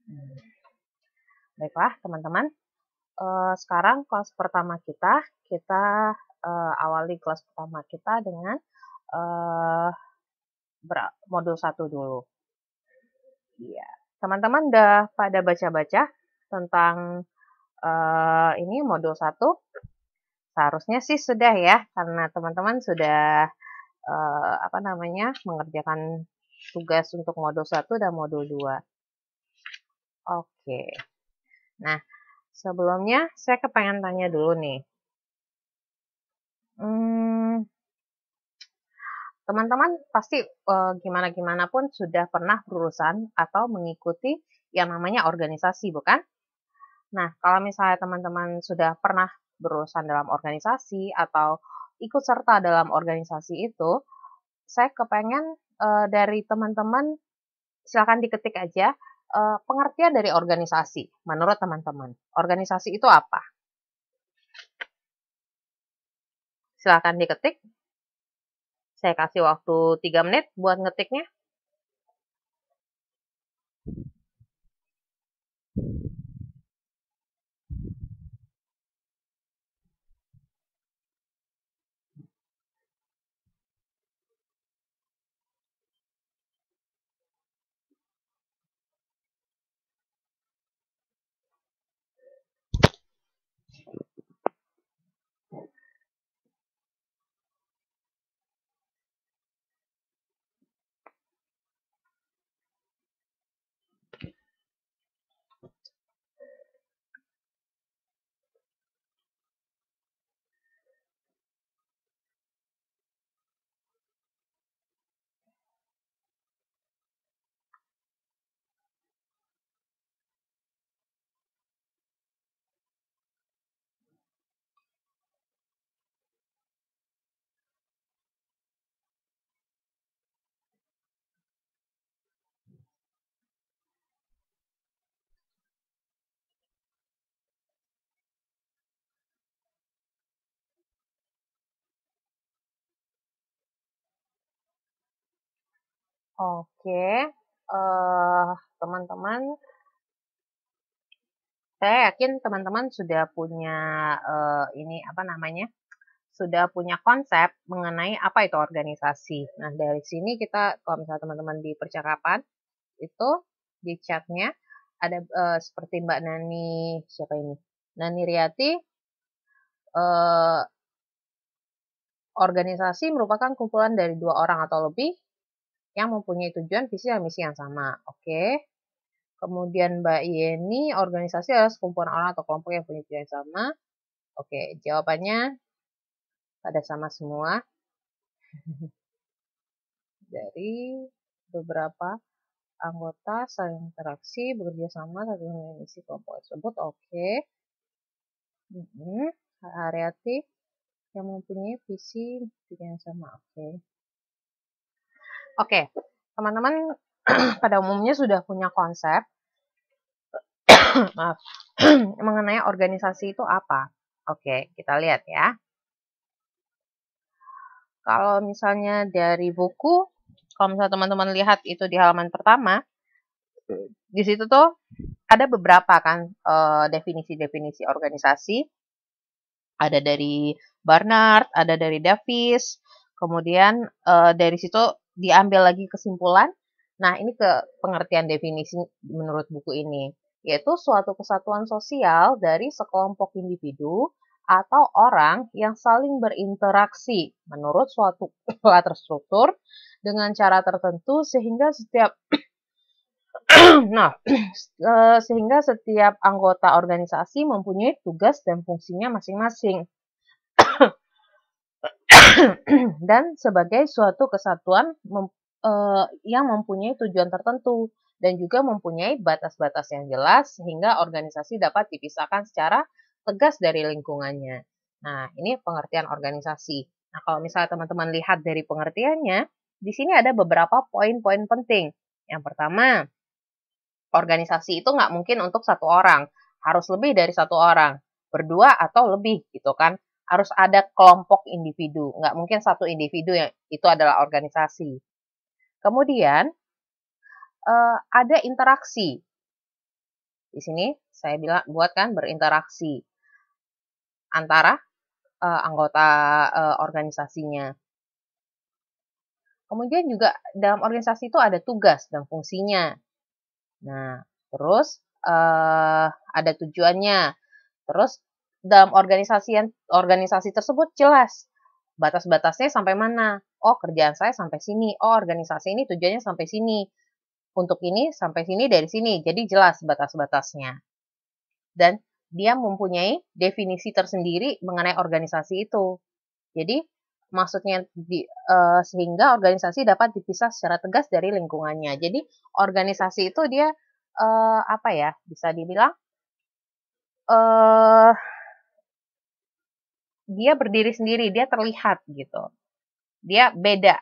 Hmm, Baiklah, teman-teman. Sekarang kelas pertama kita awali kelas pertama kita dengan uh, modul 1 dulu. Iya. Teman-teman udah pada baca-baca tentang ini modul 1? Seharusnya sih sudah ya, karena teman-teman sudah mengerjakan tugas untuk modul 1 dan modul 2. Oke. Nah, sebelumnya saya kepengen tanya dulu nih. Teman-teman pasti gimana-gimana pun sudah pernah berurusan atau mengikuti yang namanya organisasi, bukan? Nah, kalau misalnya teman-teman sudah pernah berurusan dalam organisasi atau ikut serta dalam organisasi itu, saya kepengen dari teman-teman, silakan diketik aja pengertian dari organisasi. Menurut teman-teman, organisasi itu apa? Silakan diketik. Saya kasih waktu 3 menit buat ngetiknya. Oke, teman-teman, saya yakin teman-teman sudah punya sudah punya konsep mengenai apa itu organisasi. Nah, dari sini kita, kalau misalnya teman-teman di percakapan itu di chatnya ada seperti Mbak Nani, siapa ini? Nani Riati, eh, organisasi merupakan kumpulan dari 2 orang atau lebih yang mempunyai tujuan, visi, dan misi yang sama. Oke. Kemudian Mbak Yeni, organisasi adalah sekumpulan orang atau kelompok yang punya tujuan yang sama. Oke, jawabannya pada sama semua. Dari beberapa anggota saling interaksi, bekerja sama satu dengan misi kelompok tersebut. Oke. Ariati yang mempunyai visi tujuan yang sama. Oke, teman-teman pada umumnya sudah punya konsep maaf, mengenai organisasi itu apa. Oke, kita lihat ya. Kalau misalnya dari buku, kalau misalnya teman-teman lihat itu di halaman pertama, di situ tuh ada beberapa kan definisi-definisi organisasi. Ada dari Barnard, ada dari Davis, kemudian dari situ diambil lagi kesimpulan. Nah, ini ke pengertian definisi menurut buku ini, yaitu suatu kesatuan sosial dari sekelompok individu atau orang yang saling berinteraksi menurut suatu pola terstruktur dengan cara tertentu sehingga setiap anggota organisasi mempunyai tugas dan fungsinya masing-masing dan sebagai suatu kesatuan yang mempunyai tujuan tertentu dan juga mempunyai batas-batas yang jelas sehingga organisasi dapat dipisahkan secara tegas dari lingkungannya. Nah, ini pengertian organisasi. Nah, kalau misalnya teman-teman lihat dari pengertiannya, di sini ada beberapa poin-poin penting. Yang pertama, organisasi itu nggak mungkin untuk 1 orang, harus lebih dari 1 orang, berdua atau lebih gitu kan. Harus ada kelompok individu, nggak mungkin satu individu yang itu adalah organisasi. Kemudian ada interaksi. Di sini saya bilang buatkan berinteraksi antara anggota organisasinya. Kemudian juga dalam organisasi itu ada tugas dan fungsinya. Nah, terus ada tujuannya. Terus dalam organisasi tersebut jelas batas-batasnya sampai mana. Oh, kerjaan saya sampai sini. Oh, organisasi ini tujuannya sampai sini. Untuk ini sampai sini dari sini. Jadi jelas batas-batasnya. Dan dia mempunyai definisi tersendiri mengenai organisasi itu. Jadi maksudnya sehingga organisasi dapat dipisah secara tegas dari lingkungannya. Jadi organisasi itu dia apa ya, bisa dibilang dia berdiri sendiri, dia terlihat gitu. Dia beda.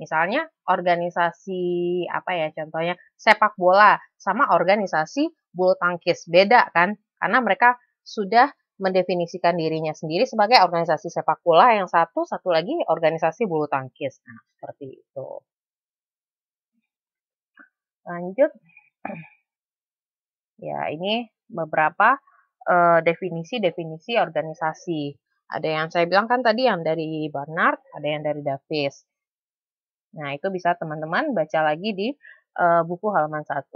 Misalnya organisasi apa ya, contohnya sepak bola sama organisasi bulu tangkis, beda kan? Karena mereka sudah mendefinisikan dirinya sendiri sebagai organisasi sepak bola, yang satu lagi organisasi bulu tangkis. Nah, seperti itu. Lanjut. Ya, ini beberapa definisi-definisi organisasi. Ada yang saya bilang kan tadi yang dari Barnard, ada yang dari Davis. Nah, itu bisa teman-teman baca lagi di buku halaman 1.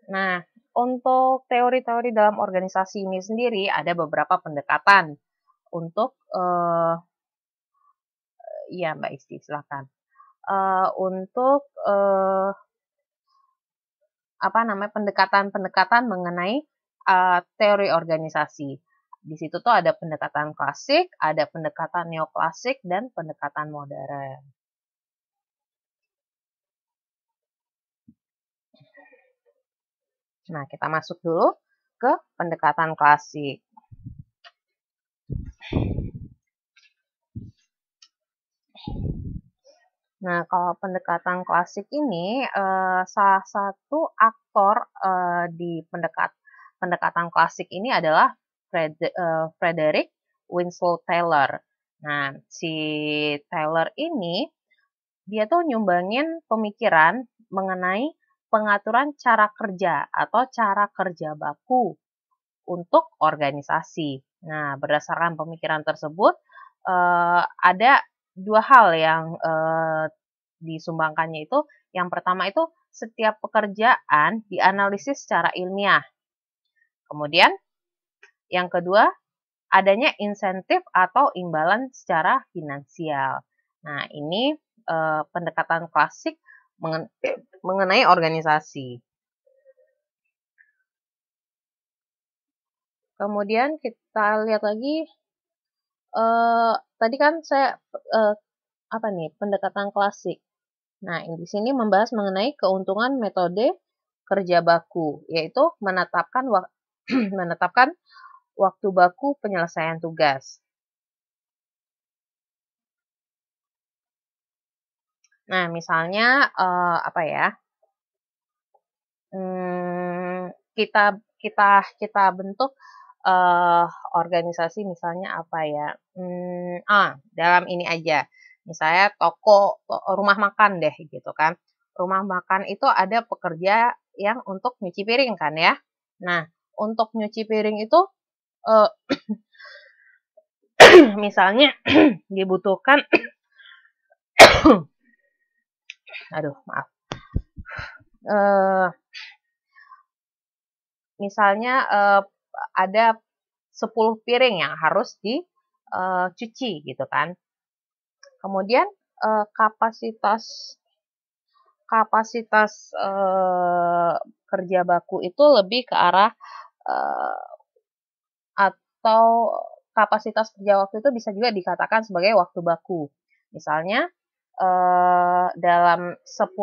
Nah, untuk teori-teori dalam organisasi ini sendiri ada beberapa pendekatan untuk ya Mbak Isti, silakan. Untuk apa namanya, pendekatan-pendekatan mengenai teori organisasi. Di situ tuh ada pendekatan klasik, ada pendekatan neoklasik, dan pendekatan modern. Nah, kita masuk dulu ke pendekatan klasik. Nah, kalau pendekatan klasik ini, salah satu aktor di pendekatan klasik ini adalah Frederick Winslow Taylor. Nah, si Taylor ini, dia tuh nyumbangin pemikiran mengenai pengaturan cara kerja atau cara kerja baku untuk organisasi. Nah, berdasarkan pemikiran tersebut, ada dua hal yang disumbangkannya itu. Yang pertama itu setiap pekerjaan dianalisis secara ilmiah. Kemudian yang kedua, adanya insentif atau imbalan secara finansial. Nah, ini pendekatan klasik mengenai organisasi. Kemudian kita lihat lagi, tadi kan saya pendekatan klasik. Nah, di sini membahas mengenai keuntungan metode kerja baku, yaitu menetapkan waktu baku penyelesaian tugas. Nah, misalnya kita bentuk organisasi, misalnya dalam ini aja, misalnya toko rumah makan deh gitu kan. Rumah makan itu ada pekerja yang untuk nyuci piring kan ya. Nah, untuk nyuci piring itu misalnya dibutuhkan misalnya ada 10 piring yang harus dicuci gitu kan. Kemudian kapasitas kerja baku itu lebih ke arah atau kapasitas kerja waktu itu bisa juga dikatakan sebagai waktu baku. Misalnya dalam 10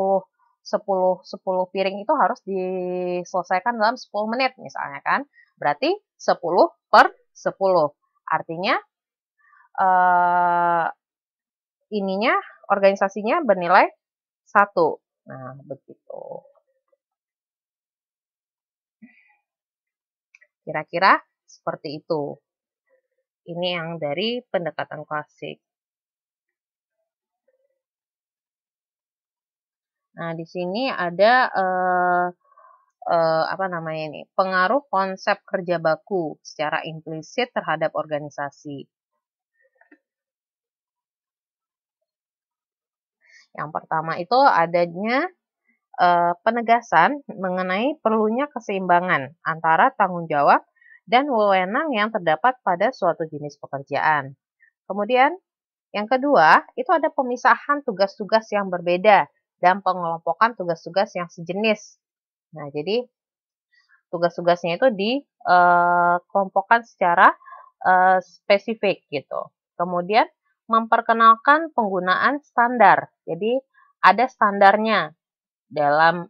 piring itu harus diselesaikan dalam 10 menit misalnya kan. Berarti 10 per 10. Artinya organisasinya bernilai 1. Nah, begitu. Kira-kira seperti itu. Ini yang dari pendekatan klasik. Nah, di sini ada apa namanya ini, pengaruh konsep kerja baku secara implisit terhadap organisasi. Yang pertama itu adanya penegasan mengenai perlunya keseimbangan antara tanggung jawab dan wewenang yang terdapat pada suatu jenis pekerjaan. Kemudian, yang kedua, itu ada pemisahan tugas-tugas yang berbeda dan pengelompokan tugas-tugas yang sejenis. Nah, jadi tugas-tugasnya itu dikelompokkan secara spesifik gitu. Kemudian memperkenalkan penggunaan standar. Jadi ada standarnya dalam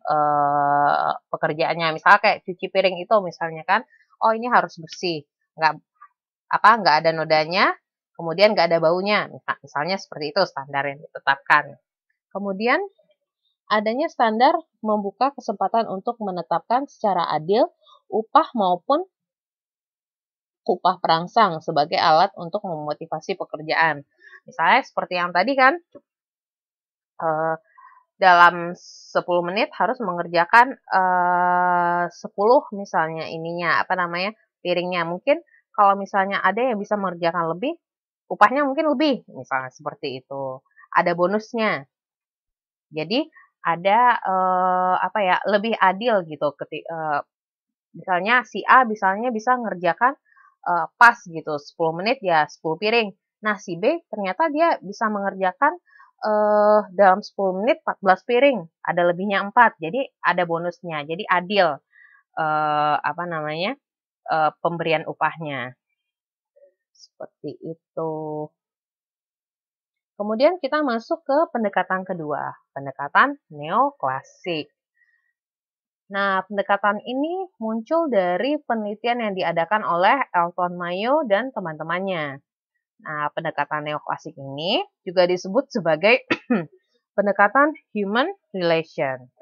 pekerjaannya. Misalnya kayak cuci piring itu misalnya kan, oh ini harus bersih, nggak ada nodanya, kemudian nggak ada baunya. Misalnya seperti itu standar yang ditetapkan. Kemudian adanya standar membuka kesempatan untuk menetapkan secara adil upah maupun upah perangsang sebagai alat untuk memotivasi pekerjaan. Misalnya seperti yang tadi kan, dalam 10 menit harus mengerjakan 10 misalnya piringnya. Mungkin kalau misalnya ada yang bisa mengerjakan lebih, upahnya mungkin lebih, misalnya seperti itu. Ada bonusnya. Jadi ada lebih adil gitu misalnya si A misalnya bisa mengerjakan pas gitu 10 menit ya 10 piring. Nah, si B ternyata dia bisa mengerjakan dalam 10 menit 14 piring, ada lebihnya 4. Jadi ada bonusnya. Jadi adil pemberian upahnya. Seperti itu. Kemudian kita masuk ke pendekatan kedua, pendekatan neoklasik. Nah, pendekatan ini muncul dari penelitian yang diadakan oleh Elton Mayo dan teman-temannya. Nah, pendekatan neoklasik ini juga disebut sebagai pendekatan human relation.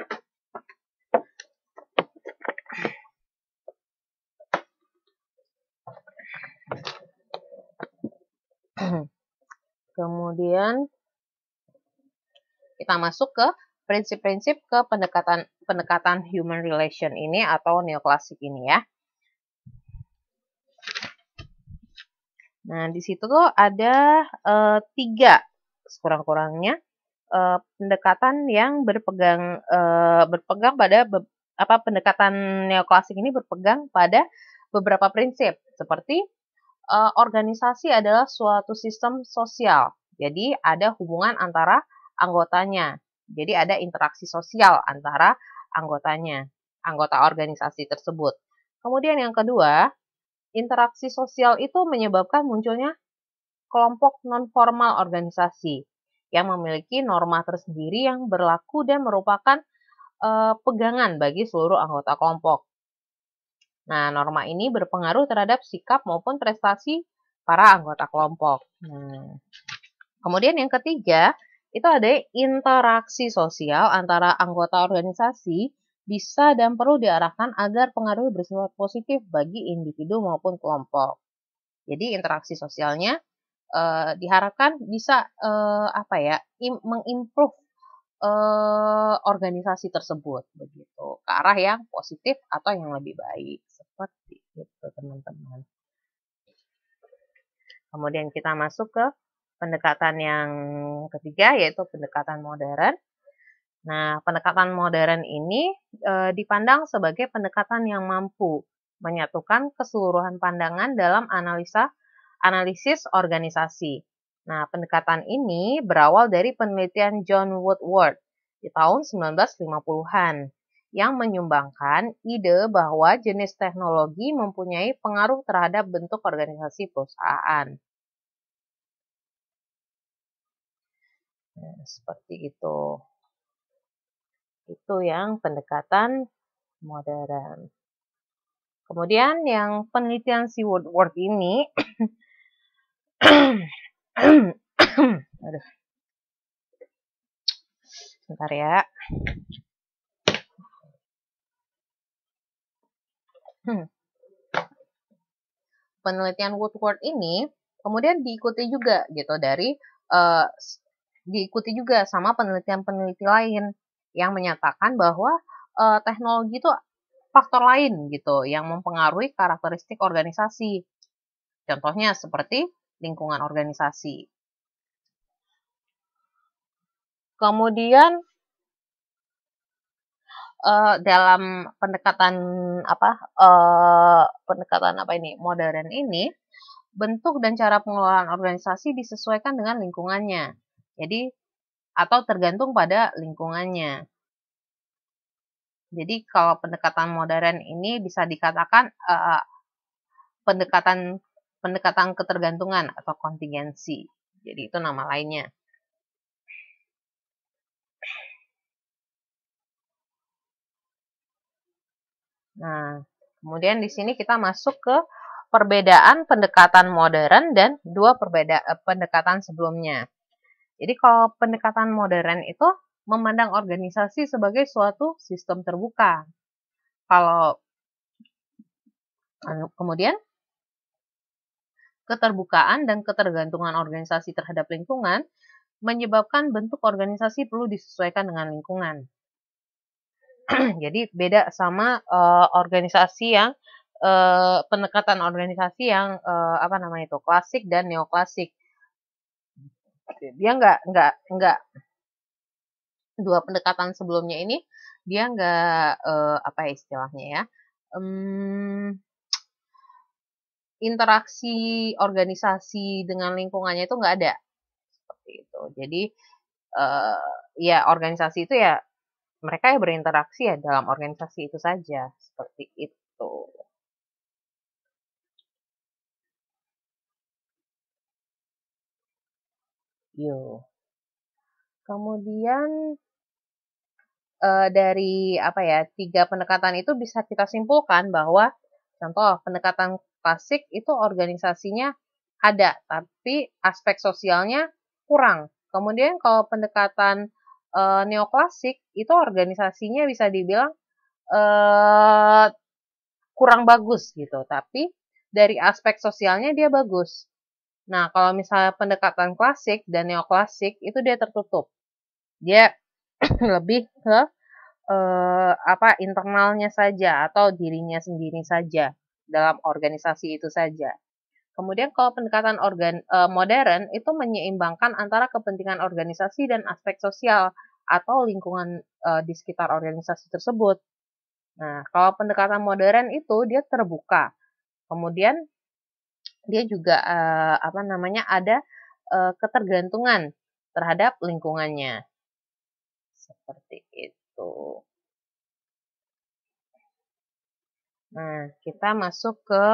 Kemudian kita masuk ke prinsip-prinsip ke pendekatan human relation ini atau neoklasik ini ya. Nah, di situ tuh ada 3 sekurang-kurangnya pendekatan yang berpegang pada pendekatan neoklasik ini berpegang pada beberapa prinsip seperti organisasi adalah suatu sistem sosial. Jadi ada hubungan antara anggotanya. Jadi ada interaksi sosial antara anggotanya, anggota organisasi tersebut. Kemudian yang kedua, interaksi sosial itu menyebabkan munculnya kelompok non-formal organisasi yang memiliki norma tersendiri yang berlaku dan merupakan pegangan bagi seluruh anggota kelompok. Nah, norma ini berpengaruh terhadap sikap maupun prestasi para anggota kelompok. Nah, kemudian yang ketiga, itu ada interaksi sosial antara anggota organisasi bisa dan perlu diarahkan agar pengaruh bersifat positif bagi individu maupun kelompok. Jadi interaksi sosialnya diharapkan bisa mengimprove organisasi tersebut begitu ke arah yang positif atau yang lebih baik seperti itu teman-teman. Kemudian kita masuk ke pendekatan yang ketiga yaitu pendekatan modern. Nah, pendekatan modern ini dipandang sebagai pendekatan yang mampu menyatukan keseluruhan pandangan dalam analisis organisasi. Nah, pendekatan ini berawal dari penelitian John Woodward di tahun 1950-an yang menyumbangkan ide bahwa jenis teknologi mempunyai pengaruh terhadap bentuk organisasi perusahaan. Nah, seperti itu. Itu yang pendekatan modern. Kemudian yang penelitian si Woodward ini aduh. Bentar ya. Penelitian Woodward ini kemudian diikuti juga gitu diikuti juga sama penelitian-peneliti lain yang menyatakan bahwa teknologi itu faktor lain gitu yang mempengaruhi karakteristik organisasi. Contohnya seperti lingkungan organisasi. Kemudian dalam pendekatan modern ini, bentuk dan cara pengelolaan organisasi disesuaikan dengan lingkungannya. Jadi atau tergantung pada lingkungannya. Jadi kalau pendekatan modern ini bisa dikatakan pendekatan ketergantungan atau kontingensi. Jadi itu nama lainnya. Nah, kemudian di sini kita masuk ke perbedaan pendekatan modern dan dua pendekatan sebelumnya. Jadi kalau pendekatan modern itu memandang organisasi sebagai suatu sistem terbuka. Kemudian keterbukaan dan ketergantungan organisasi terhadap lingkungan menyebabkan bentuk organisasi perlu disesuaikan dengan lingkungan. Jadi beda sama organisasi yang pendekatan organisasi yang klasik dan neoklasik. Dia nggak dua pendekatan sebelumnya ini dia nggak istilahnya ya, interaksi organisasi dengan lingkungannya itu nggak ada seperti itu. Jadi ya organisasi itu ya mereka ya berinteraksi ya dalam organisasi itu saja, seperti itu. Yo. Kemudian dari tiga pendekatan itu bisa kita simpulkan bahwa contoh pendekatan klasik itu organisasinya ada, tapi aspek sosialnya kurang. Kemudian kalau pendekatan neoklasik itu organisasinya bisa dibilang kurang bagus gitu, tapi dari aspek sosialnya dia bagus. Nah, kalau misalnya pendekatan klasik dan neoklasik itu dia tertutup. Dia lebih ke internalnya saja atau dirinya sendiri saja dalam organisasi itu saja. Kemudian kalau pendekatan modern itu menyeimbangkan antara kepentingan organisasi dan aspek sosial atau lingkungan di sekitar organisasi tersebut. Nah, kalau pendekatan modern itu dia terbuka. Kemudian dia juga ada ketergantungan terhadap lingkungannya. Seperti itu. Nah, kita masuk ke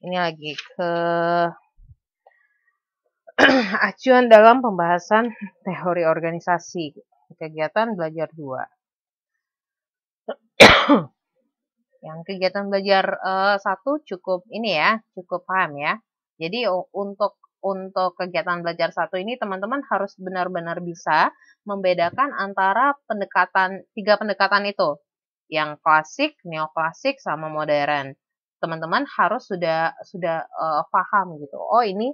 ini lagi ke acuan dalam pembahasan teori organisasi, kegiatan belajar 2. Yang kegiatan belajar 1 cukup paham ya. Jadi untuk kegiatan belajar 1 ini teman-teman harus benar-benar bisa membedakan antara tiga pendekatan itu. Yang klasik, neoklasik, sama modern. Teman-teman harus sudah paham gitu. Oh, ini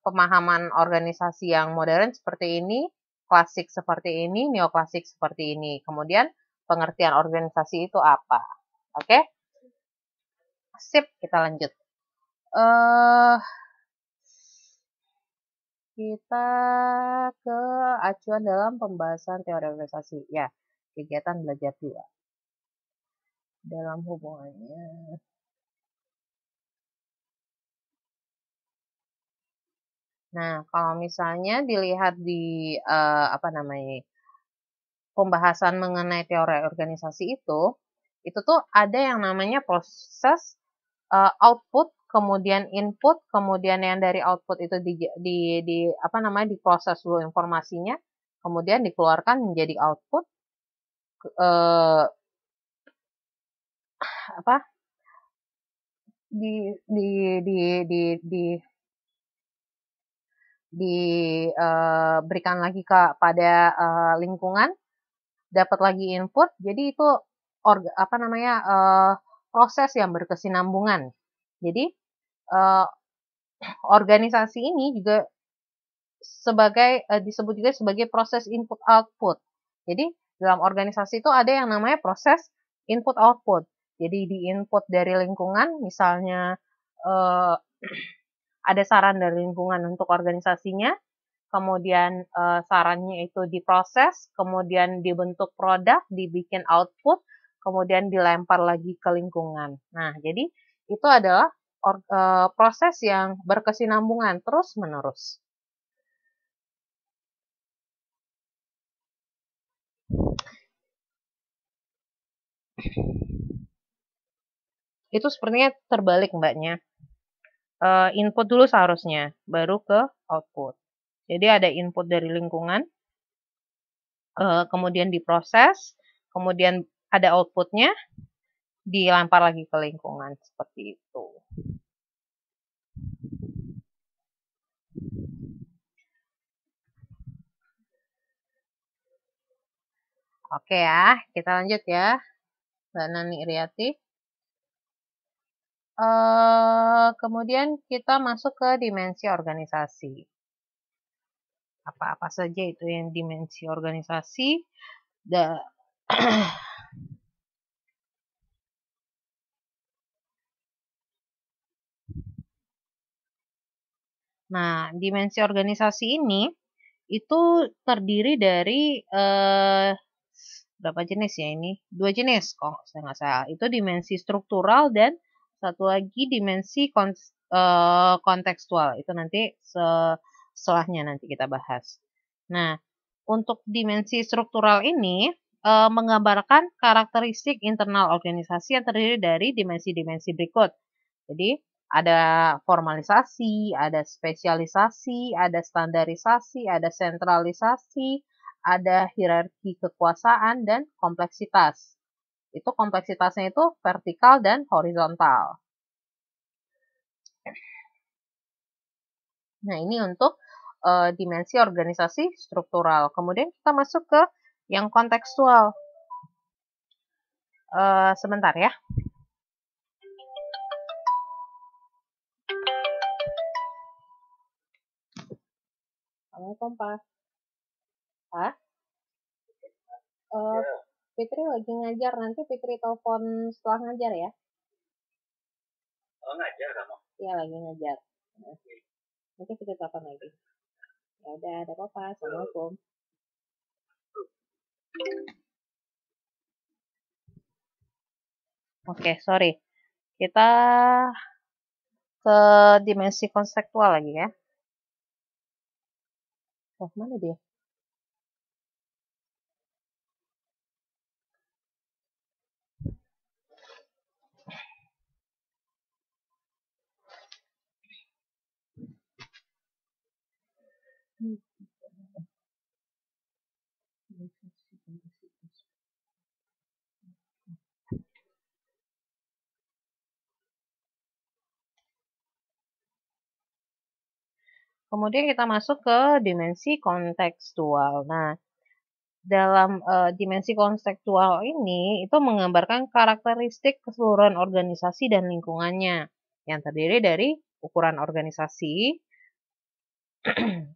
pemahaman organisasi yang modern seperti ini, klasik seperti ini, neoklasik seperti ini. Kemudian pengertian organisasi itu apa? Oke? Sip, kita lanjut. Kita ke acuan dalam pembahasan teori organisasi. Ya, kegiatan belajar 2. Dalam hubungannya. Nah, kalau misalnya dilihat di pembahasan mengenai teori organisasi itu tuh ada yang namanya proses output, kemudian input, kemudian yang dari output itu diproses dulu informasinya, kemudian dikeluarkan menjadi output diberikan lagi kepada lingkungan, dapat lagi input, jadi itu proses yang berkesinambungan. Jadi organisasi ini juga sebagai disebut juga sebagai proses input output. Jadi dalam organisasi itu ada yang namanya proses input output. Jadi di input dari lingkungan, misalnya ada saran dari lingkungan untuk organisasinya, kemudian sarannya itu diproses, kemudian dibentuk produk, dibikin output, kemudian dilempar lagi ke lingkungan. Nah, jadi itu adalah proses yang berkesinambungan terus-menerus. Itu sepertinya terbalik mbaknya. Input dulu seharusnya, baru ke output. Jadi ada input dari lingkungan, kemudian diproses, kemudian ada outputnya, dilempar lagi ke lingkungan, seperti itu. Oke ya, kita lanjut ya, Mbak Nani Iriati. Kemudian kita masuk ke dimensi organisasi. Apa-apa saja itu yang dimensi organisasi. Nah, dimensi organisasi ini itu terdiri dari berapa jenis ya ini? 2 jenis kok, saya nggak salah. Itu dimensi struktural dan satu lagi dimensi kontekstual. Itu nanti setelahnya nanti kita bahas. Nah, untuk dimensi struktural ini menggambarkan karakteristik internal organisasi yang terdiri dari dimensi-dimensi berikut. Jadi, ada formalisasi, ada spesialisasi, ada standarisasi, ada sentralisasi, ada hierarki kekuasaan, dan kompleksitas. Itu kompleksitasnya itu vertikal dan horizontal. Nah, ini untuk dimensi organisasi struktural. Kemudian kita masuk ke yang kontekstual. Sebentar ya. Assalamualaikum Pak. Pak? Fitri lagi ngajar, nanti Fitri telepon setelah ngajar ya. Oh, ngajar kamu? Iya, lagi ngajar. Nanti Fitri telepon lagi. Ya udah, ada apa-apa. Assalamualaikum. Oke, sorry. Kita ke dimensi konseptual lagi ya. Oh, mana dia? Kemudian kita masuk ke dimensi kontekstual. Nah, dalam dimensi kontekstual ini itu menggambarkan karakteristik keseluruhan organisasi dan lingkungannya yang terdiri dari ukuran organisasi,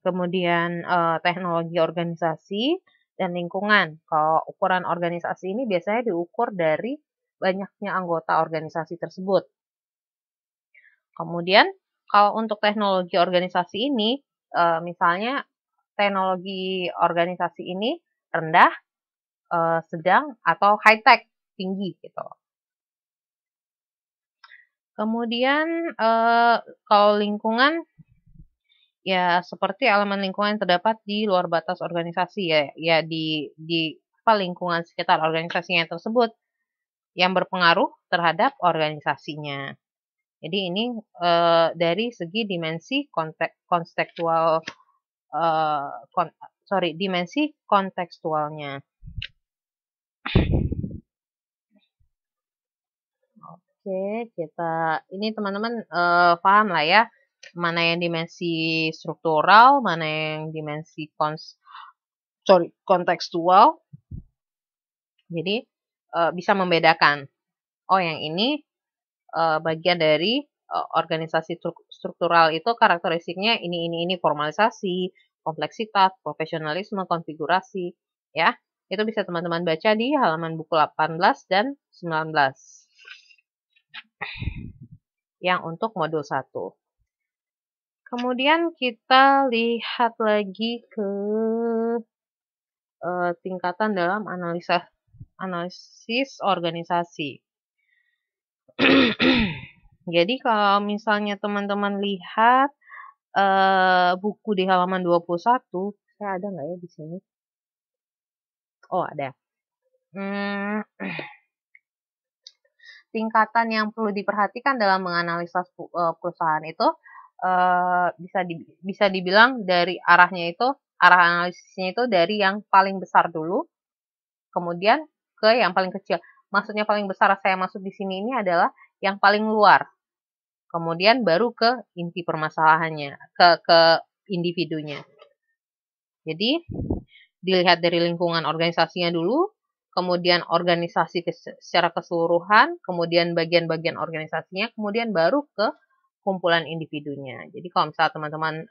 kemudian teknologi organisasi, dan lingkungan. Kalau ukuran organisasi ini biasanya diukur dari banyaknya anggota organisasi tersebut. Kemudian kalau untuk teknologi organisasi ini, misalnya teknologi organisasi ini rendah, sedang, atau high-tech, tinggi gitu. Kemudian kalau lingkungan, ya seperti elemen lingkungan yang terdapat di luar batas organisasi ya di lingkungan sekitar organisasinya tersebut yang berpengaruh terhadap organisasinya. Jadi ini dari segi dimensi dimensi kontekstualnya. Oke, ini teman-teman paham lah ya, mana yang dimensi struktural, mana yang dimensi kontekstual. Jadi bisa membedakan. Oh, yang ini bagian dari organisasi struktural itu karakteristiknya ini formalisasi, kompleksitas, profesionalisme, konfigurasi, ya. Itu bisa teman-teman baca di halaman buku 18 dan 19. Yang untuk modul 1. Kemudian kita lihat lagi ke tingkatan dalam analisis organisasi. Jadi kalau misalnya teman-teman lihat buku di halaman 21, saya ada nggak ya di sini? Oh, ada. Tingkatan yang perlu diperhatikan dalam menganalisa perusahaan itu bisa dibilang dari arah analisisnya itu dari yang paling besar dulu, kemudian ke yang paling kecil. Maksudnya paling besar saya maksud di sini ini adalah yang paling luar. Kemudian baru ke inti permasalahannya, ke individunya. Jadi dilihat dari lingkungan organisasinya dulu, kemudian organisasi secara keseluruhan, kemudian bagian-bagian organisasinya, kemudian baru ke kumpulan individunya. Jadi kalau misalnya teman-teman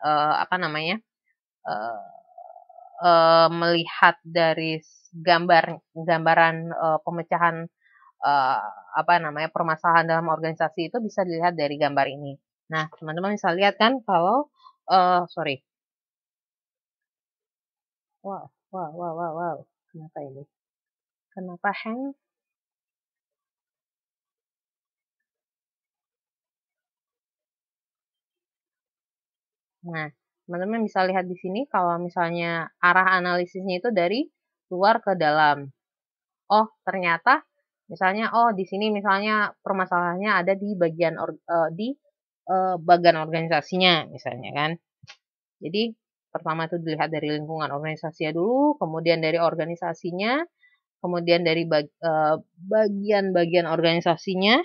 melihat dari gambaran pemecahan permasalahan dalam organisasi itu bisa dilihat dari gambar ini. Nah, teman-teman bisa lihat kan kalau wow. Kenapa ini? Kenapa hang? Nah, teman-teman bisa lihat di sini kalau misalnya arah analisisnya itu dari luar ke dalam. Oh, ternyata misalnya di sini misalnya permasalahannya ada di bagian bagian organisasinya misalnya kan. Jadi pertama itu dilihat dari lingkungan organisasinya dulu, kemudian dari organisasinya, kemudian dari bagian organisasinya,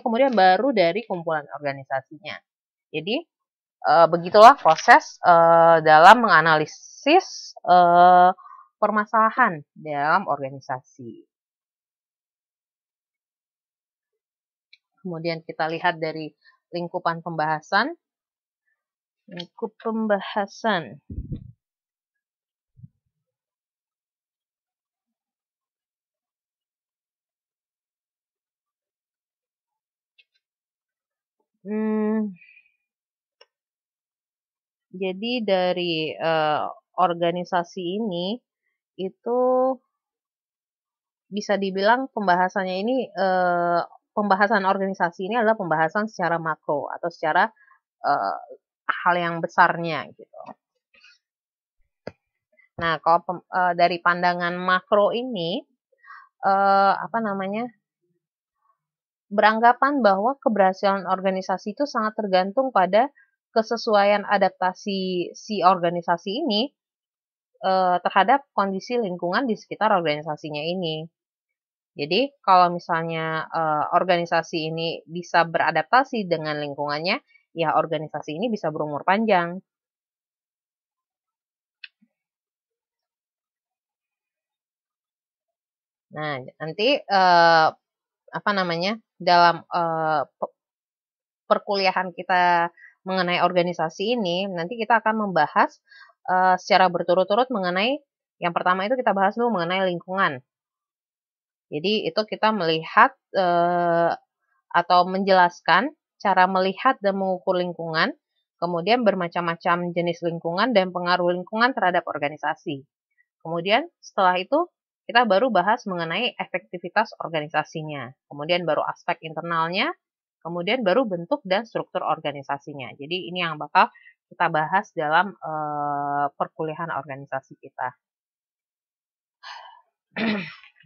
kemudian baru dari kumpulan organisasinya. Jadi begitulah proses dalam menganalisis permasalahan dalam organisasi. Kemudian kita lihat dari lingkupan pembahasan. Lingkup pembahasan. Jadi dari organisasi ini itu bisa dibilang pembahasannya ini pembahasan organisasi ini adalah pembahasan secara makro atau secara hal yang besarnya gitu. Nah, kalau dari pandangan makro ini beranggapan bahwa keberhasilan organisasi itu sangat tergantung pada kesesuaian adaptasi si organisasi ini terhadap kondisi lingkungan di sekitar organisasinya ini. Jadi kalau misalnya organisasi ini bisa beradaptasi dengan lingkungannya, ya organisasi ini bisa berumur panjang. Nah, nanti dalam perkuliahan kita mengenai organisasi ini, nanti kita akan membahas secara berturut-turut mengenai yang pertama itu kita bahas dulu mengenai lingkungan. Jadi itu kita melihat atau menjelaskan cara melihat dan mengukur lingkungan, kemudian bermacam-macam jenis lingkungan dan pengaruh lingkungan terhadap organisasi. Kemudian setelah itu kita baru bahas mengenai efektivitas organisasinya, kemudian baru aspek internalnya, kemudian baru bentuk dan struktur organisasinya. Jadi ini yang bakal kita bahas dalam perkuliahan organisasi kita.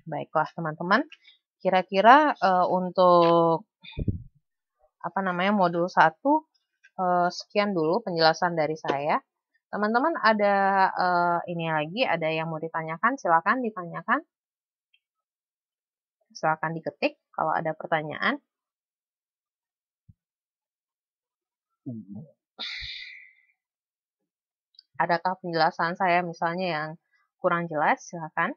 Baiklah teman-teman, kira-kira untuk modul 1 sekian dulu penjelasan dari saya. Teman-teman ada ada yang mau ditanyakan, silakan ditanyakan. Silakan diketik kalau ada pertanyaan. Adakah penjelasan saya misalnya yang kurang jelas? Silakan.